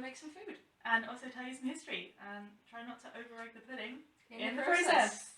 make some food. And also tell you some history, and try not to over-egg the pudding In the process.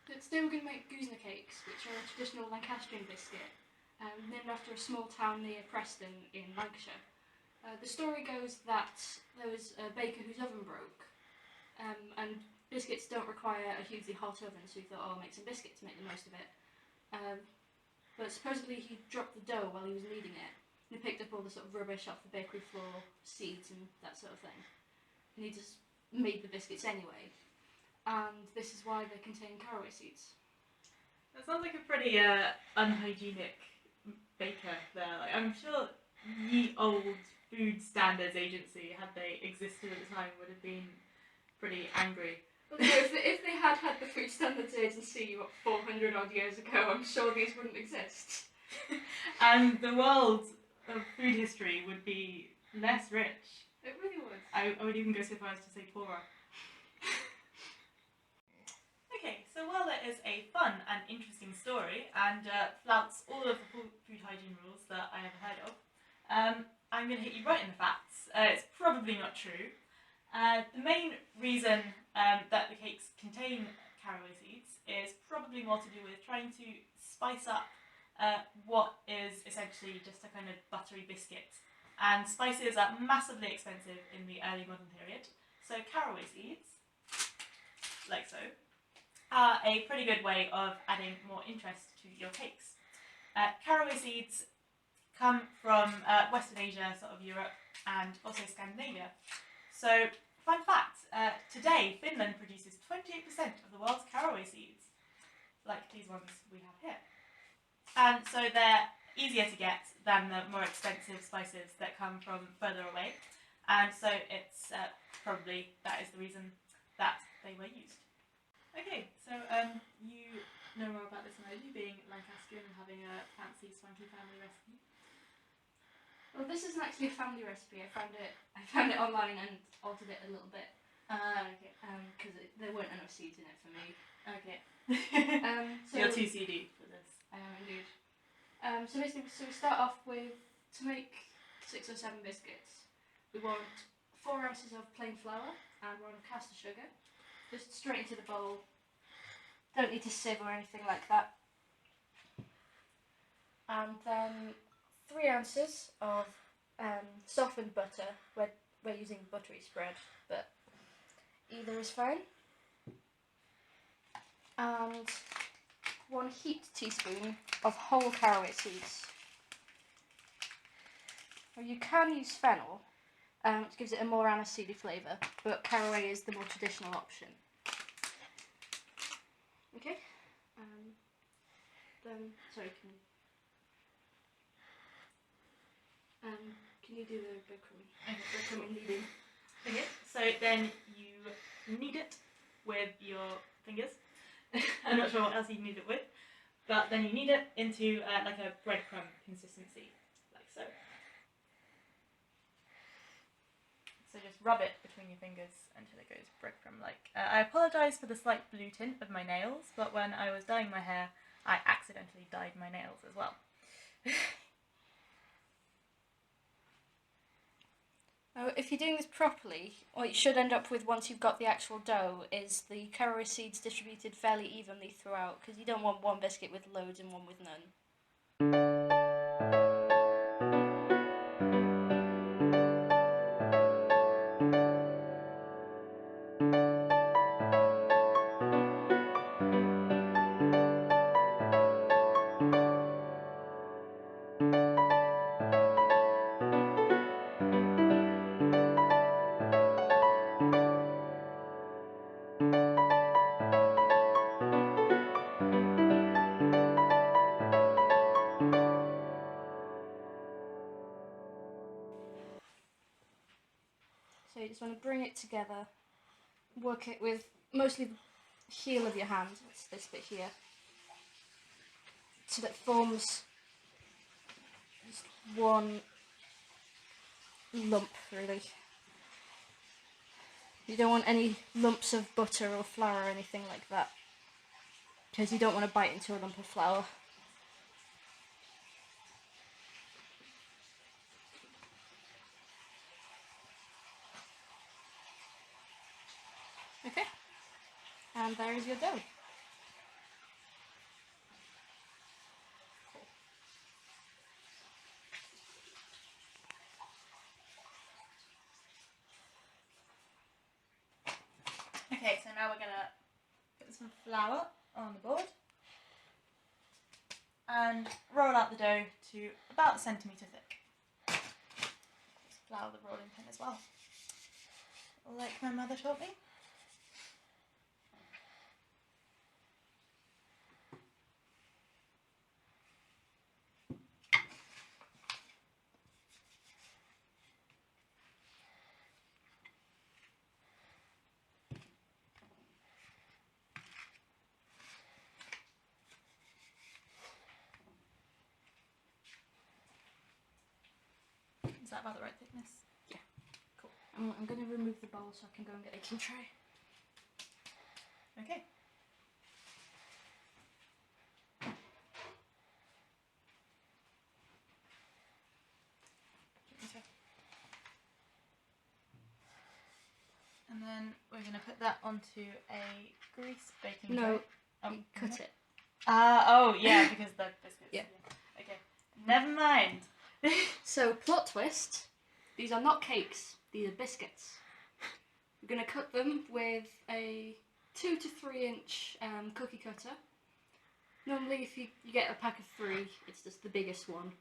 Today we're going to make Goosnargh Cakes, which are a traditional Lancastrian biscuit, named after a small town near Preston in Lancashire. The story goes that there was a baker whose oven broke, and biscuits don't require a hugely hot oven, so he thought, oh, I'll make some biscuits to make the most of it. But supposedly he dropped the dough while he was kneading it, and he picked up all the sort of rubbish off the bakery floor, seeds and that sort of thing. And he just made the biscuits anyway, and this is why they contain caraway seeds. That sounds like a pretty unhygienic baker there. Like, I'm sure ye old Food Standards Agency, had they existed at the time, would have been pretty angry. Well, if they had the Food Standards Agency 400 odd years ago, I'm sure these wouldn't exist. And the world of food history would be less rich. It really would. I would even go so far as to say poorer. Okay, so while that is a fun and interesting story and flouts all of the food hygiene rules that I ever heard of, I'm going to hit you right in the facts. It's probably not true. The main reason that the cakes contain caraway seeds is probably more to do with trying to spice up what is essentially just a kind of buttery biscuit. And spices are massively expensive in the early modern period, so caraway seeds, like so, are a pretty good way of adding more interest to your cakes. Caraway seeds come from Western Asia, sort of Europe, and also Scandinavia. So, fun fact, today Finland produces 28% of the world's caraway seeds, like these ones we have here. And so they're easier to get than the more expensive spices that come from further away, and so it's probably that is the reason that they were used. Okay, so you know more about this than I do, being Lancastrian and having a fancy swanky family recipe. Well, this isn't actually a family recipe. I found it online and altered it a little bit. Okay. Because there weren't enough seeds in it for me. Okay. So You're too CD for this. I am indeed. So basically, we start off with, to make 6 or 7 biscuits, we want 4 ounces of plain flour and 1 of caster sugar, just straight into the bowl. Don't need to sieve or anything like that. And then 3 ounces of softened butter. We're using buttery spread, but either is fine. And 1 heaped teaspoon of whole caraway seeds. Now you can use fennel, which gives it a more aniseedy flavour, but caraway is the more traditional option. Okay, then, sorry, can you do the breadcrumbing kneading? Okay, so then you knead it with your fingers. I'm not sure what else you knead it with, but then you knead it into like a breadcrumb consistency, like so. So just rub it between your fingers until it goes breadcrumb-like. I apologise for the slight blue tint of my nails, but when I was dyeing my hair, I accidentally dyed my nails as well. If you're doing this properly, what you should end up with once you've got the actual dough is the caraway seeds distributed fairly evenly throughout, because you don't want one biscuit with loads and one with none. So you just want to bring it together, work it with mostly the heel of your hand, that's this bit here, so that it forms just one lump, really. You don't want any lumps of butter or flour or anything like that, because you don't want to bite into a lump of flour. Okay. And there is your dough. Okay, so now we're going to put some flour on the board and roll out the dough to about a centimetre thick. Just flour the rolling pin as well, like my mother taught me. Is that about the right thickness? Yeah. Cool. I'm going to remove the bowl so I can go and get the baking tray. Okay. And then we're going to put that onto a grease baking tray. No, Oh, you cut it. Oh, yeah, because the biscuits. Yeah. Okay. Never mind. So, plot twist. These are not cakes. These are biscuits. We're going to cut them with a 2 to 3 inch cookie cutter. Normally, if you get a pack of 3, it's just the biggest one.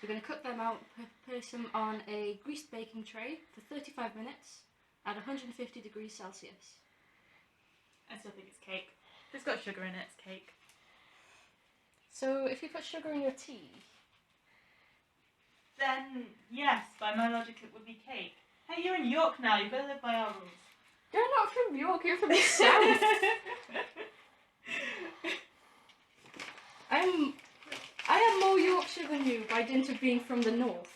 We're going to cut them out, place them on a greased baking tray for 35 minutes at 150 degrees Celsius. I still think it's cake. If it's got sugar in it, it's cake. So, if you put sugar in your tea, Then, yes, by my logic, it would be cake. Hey, you're in York now. You've got to live by our rules. you're not from York, you're from the south. I am more Yorkshire than you by dint of being from the north.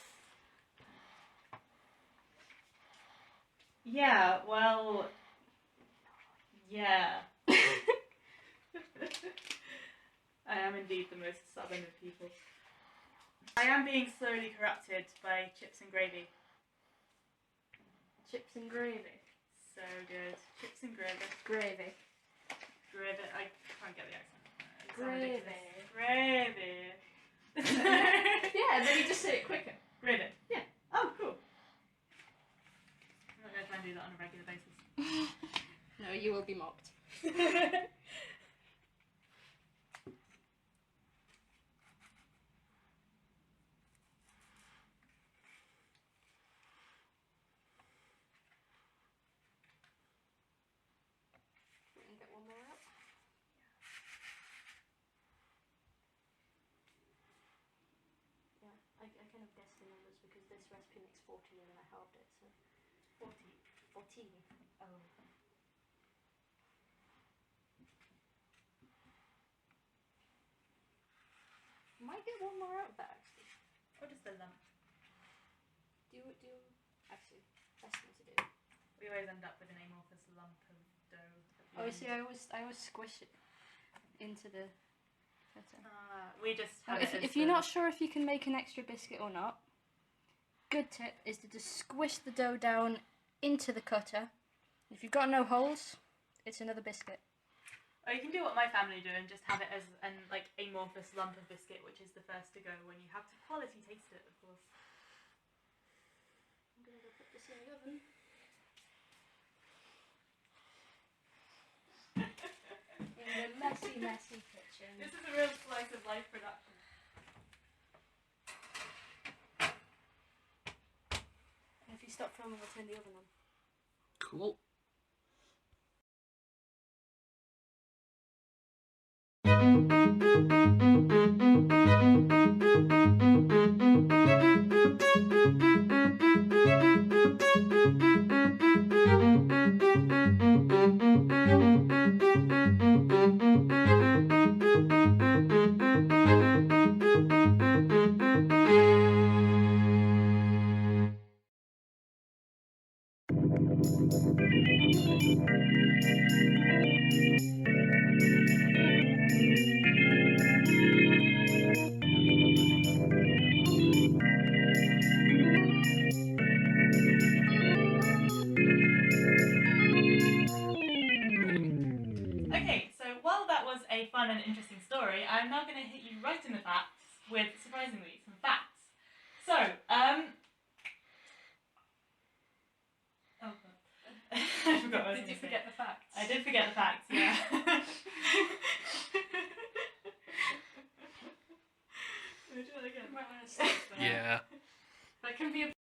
Yeah, well, yeah. I am indeed the most southern of people. I am being slowly corrupted by chips and gravy. Chips and gravy. So good. Chips and gravy. Gravy. Gravy. I can't get the accent. It sounds Gravy. ridiculous. Gravy. Yeah, then you just say it quicker. Gravy. Yeah. Oh, cool. I'm not going to try and do that on a regular basis. No, you will be mocked. Get one more out. Yeah, I kind of guessed the numbers because this recipe makes 14 and I halved it, so 40. 14. Oh. Might get one more out of that actually. Or just a lump. Actually, best thing to do. We always end up with an amorphous lump of dough. Oh, see, I always squish it into the cutter. We just have If you're not sure if you can make an extra biscuit or not, good tip is to just squish the dough down into the cutter. If you've got no holes, it's another biscuit. Or you can do what my family do and just have it as an amorphous lump of biscuit, which is the first to go when you have to quality taste it, of course. I'm gonna go put this in the oven. In the messy, messy kitchen. This is a real slice of life production. And if you stop filming, I'll turn the oven on. Cool. interesting story, I'm now going to hit you right in the facts with, surprisingly, some facts. So, oh god. I forgot what I was Did you gonna say. forget the facts? I did forget the facts, yeah.